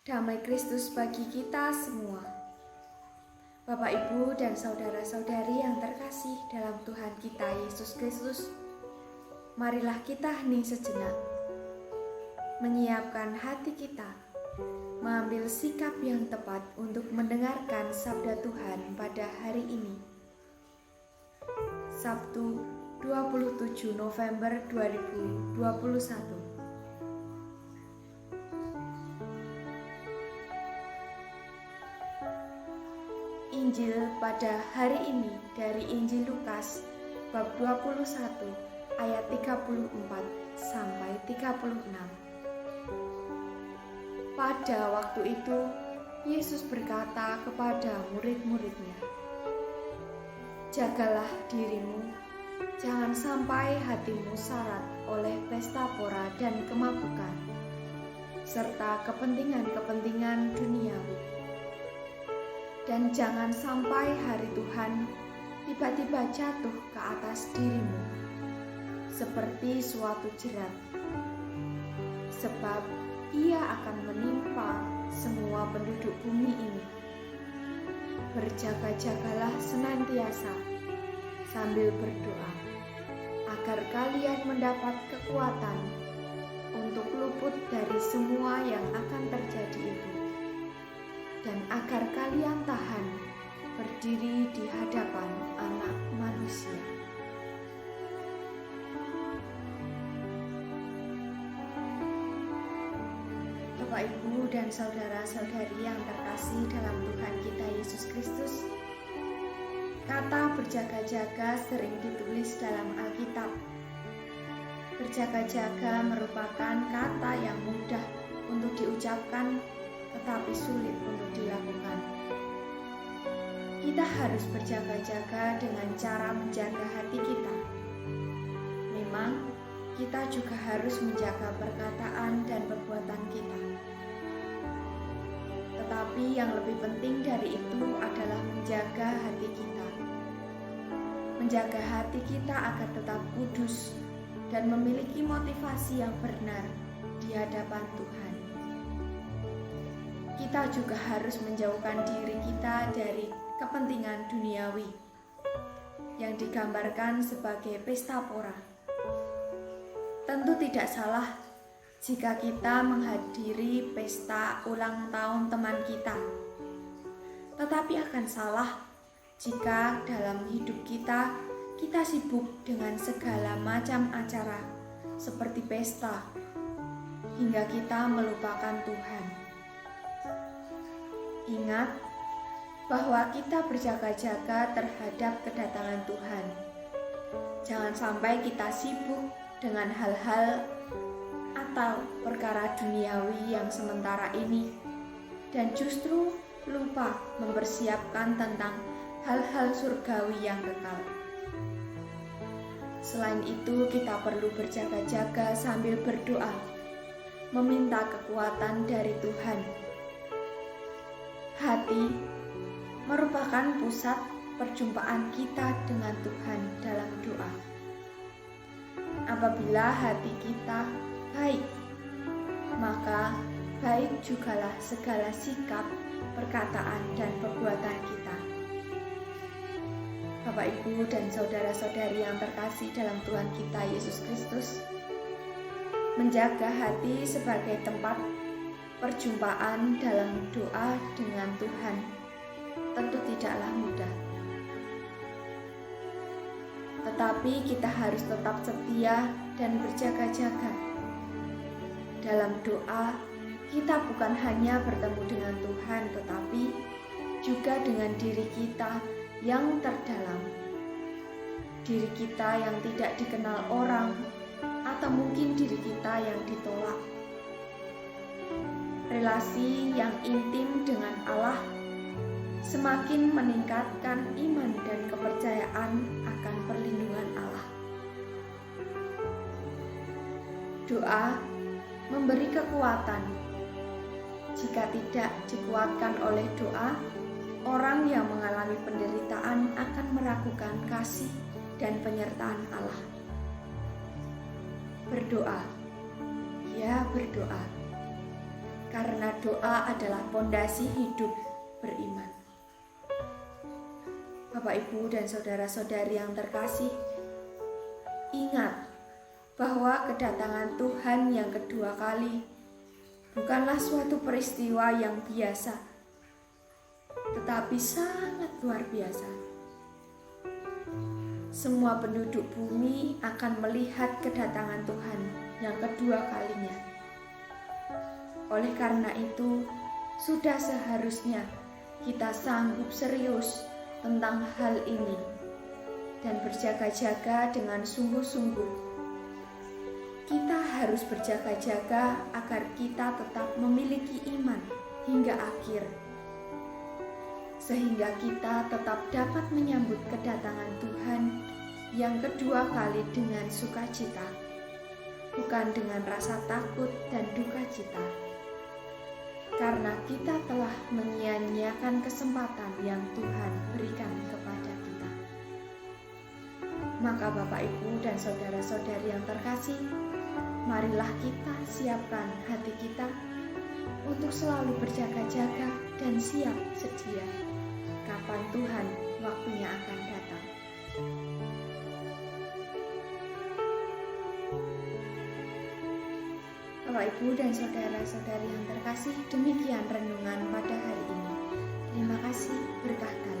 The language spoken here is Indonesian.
Damai Kristus bagi kita semua. Bapak, Ibu, dan saudara-saudari yang terkasih dalam Tuhan kita Yesus Kristus, marilah kita hening sejenak, menyiapkan hati kita, mengambil sikap yang tepat untuk mendengarkan sabda Tuhan pada hari ini. Sabtu 27 November 2021. Injil pada hari ini dari Injil Lukas bab 21 ayat 34 sampai 36. Pada waktu itu Yesus berkata kepada murid-muridnya, "Jagalah dirimu, jangan sampai hatimu syarat oleh pesta pora dan kemabukan, serta kepentingan-kepentingan duniawi. Dan jangan sampai hari Tuhan tiba-tiba jatuh ke atas dirimu seperti suatu jerat, sebab ia akan menimpa semua penduduk bumi ini. Berjaga-jagalah senantiasa sambil berdoa, agar kalian mendapat kekuatan untuk luput dari semua yang akan terjadi itu, dan agar kalian tahan berdiri di hadapan Anak Manusia." Bapak, Ibu, dan saudara-saudari yang terkasih dalam Tuhan kita Yesus Kristus, kata berjaga-jaga sering ditulis dalam Alkitab. Berjaga-jaga merupakan kata yang mudah untuk diucapkan tetapi sulit untuk dilakukan. Kita harus berjaga-jaga dengan cara menjaga hati kita. Memang, kita juga harus menjaga perkataan dan perbuatan kita. Tetapi yang lebih penting dari itu adalah menjaga hati kita. Menjaga hati kita agar tetap kudus dan memiliki motivasi yang benar di hadapan Tuhan. Kita juga harus menjauhkan diri kita dari kepentingan duniawi yang digambarkan sebagai pesta pora. Tentu tidak salah jika kita menghadiri pesta ulang tahun teman kita. Tetapi akan salah jika dalam hidup kita sibuk dengan segala macam acara seperti pesta hingga kita melupakan Tuhan. Ingat bahwa kita berjaga-jaga terhadap kedatangan Tuhan. Jangan sampai kita sibuk dengan hal-hal atau perkara duniawi yang sementara ini dan justru lupa mempersiapkan tentang hal-hal surgawi yang kekal. Selain itu, kita perlu berjaga-jaga sambil berdoa, meminta kekuatan dari Tuhan. Hati merupakan pusat perjumpaan kita dengan Tuhan dalam doa. Apabila hati kita baik, maka baik jugalah segala sikap, perkataan, dan perbuatan kita. Bapak, Ibu, dan saudara-saudari yang terkasih dalam Tuhan kita Yesus Kristus, menjaga hati sebagai tempat perjumpaan dalam doa dengan Tuhan tentu tidaklah mudah. Tetapi kita harus tetap setia dan berjaga-jaga. Dalam doa, kita bukan hanya bertemu dengan Tuhan, tetapi juga dengan diri kita yang terdalam. Diri kita yang tidak dikenal orang, atau mungkin diri kita yang ditolak. Relasi yang intim dengan Allah semakin meningkatkan iman dan kepercayaan akan perlindungan Allah. Doa memberi kekuatan. Jika tidak dikuatkan oleh doa, orang yang mengalami penderitaan akan meragukan kasih dan penyertaan Allah. Berdoa, ya berdoa. karena doa adalah pondasi hidup beriman. Bapak, Ibu, dan saudara-saudari yang terkasih, ingat bahwa kedatangan Tuhan yang kedua kali bukanlah suatu peristiwa yang biasa, tetapi sangat luar biasa. Semua penduduk bumi akan melihat kedatangan Tuhan yang kedua kalinya. Oleh karena itu, sudah seharusnya kita sanggup serius tentang hal ini dan berjaga-jaga dengan sungguh-sungguh. Kita harus berjaga-jaga agar kita tetap memiliki iman hingga akhir, sehingga kita tetap dapat menyambut kedatangan Tuhan yang kedua kali dengan sukacita, bukan dengan rasa takut dan duka cita, karena kita telah menyia-nyiakan kesempatan yang Tuhan berikan kepada kita. Maka Bapak, Ibu, dan saudara-saudari yang terkasih, marilah kita siapkan hati kita untuk selalu berjaga-jaga dan siap sedia kapan Tuhan waktunya akan datang. Bapak, Ibu, dan saudara-saudari yang terkasih, demikian renungan pada hari ini. Terima kasih, berkah.